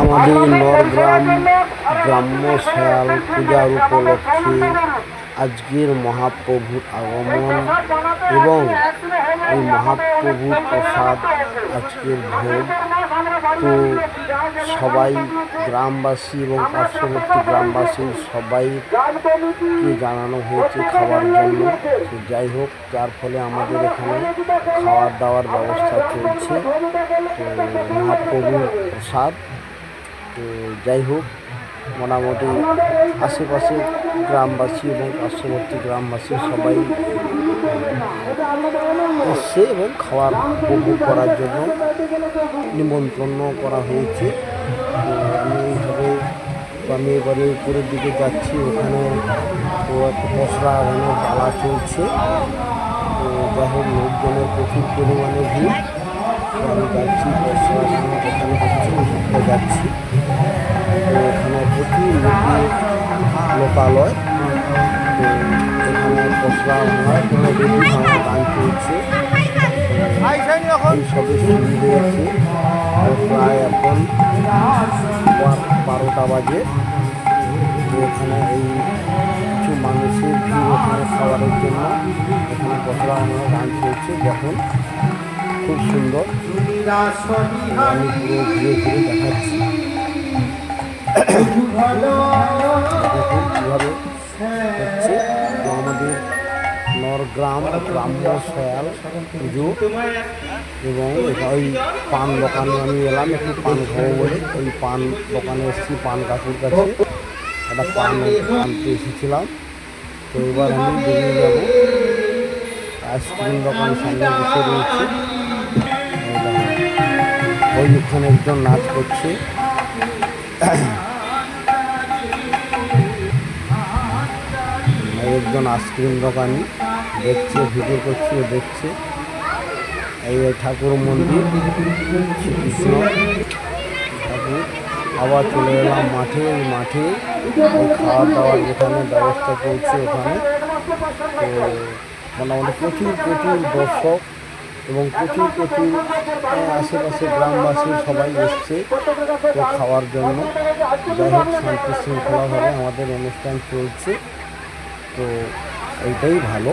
আমাদের নরগ্রাম গ্রাম্য শায়াল পূজার উপলক্ষে আজকের মহাপ্রভুর আগমন এবং এই মহাপ্রভুর প্রসাদ আজকের ভোগ। তো সবাই গ্রামবাসী এবং পার্শ্ববর্তী গ্রামবাসী সবাইকে জানানো হয়েছে খাওয়ার জন্য। তো যাই হোক, যার ফলে আমাদের এখানে খাওয়ার দাওয়ার ব্যবস্থা চলছে। তো মহাপ্রভুর প্রসাদ, তো যাই হোক, মোটামুটি আশেপাশের গ্রামবাসী এবং পার্শ্ববর্তী গ্রামবাসী সবাই এসছে এবং খাওয়ার উপভোগ করার জন্য নিমন্ত্রণ করা হয়েছে। তো আমি এবারে উপরের দিকে যাচ্ছি, ওখানে তো একটা পসরা পালা চলছে। তো যাই হোক, লোকজনের প্রচুর পরিমাণে ভিড়। আমি যাচ্ছি পসরা যেখানে ঘুরতে যাচ্ছি। তো এখানে প্রচুর লোকালয়। তো এখানে পসরা গান চলছে। এই সবে শুরু হয়েছে, প্রায় এখন 12টা বাজে। তো এখানে এই কিছু মানুষের ভিড় এখানে খাবারের জন্য। এখানে পসরা গান চলছে, যখন খুব সুন্দর। আমি পুরো ঘুরে ঘুরে দেখাচ্ছি কীভাবে হচ্ছে। তো আমাদের নরগ্রাম গ্রাম্য শায়াল পুজো, এবং ওই পান দোকানে আমি এলাম একটু পান খাবো বলে। ওই পান দোকানে এসেছি, পান কাকুর কাছে একটা পান আনতে এসেছিলাম। তো এবার আমি বেরিয়ে যাবো। আইসক্রিম দোকান সামনে বসে রয়েছে, ওই ওখানে একজন নাচ করছে। একজন আইসক্রিম দোকানি দেখছে, ভিডিও করছে, দেখছে। এই ঠাকুর মন্দির, শ্রীকৃষ্ণ ঠাকুর। আবার চলে এলাম মাঠে। এই মাঠে খাওয়া দাওয়ার যেখানে ব্যবস্থা চলছে ওখানে। তো মোটামুটি প্রচুর দর্শক এবং প্রচুর আশেপাশে গ্রামবাসী সবাই এসছে তো খাওয়ার জন্য। যাই হোক, শান্তি শৃঙ্খলাভাবে আমাদের অনুষ্ঠান চলছে। তো এইটাই ভালো।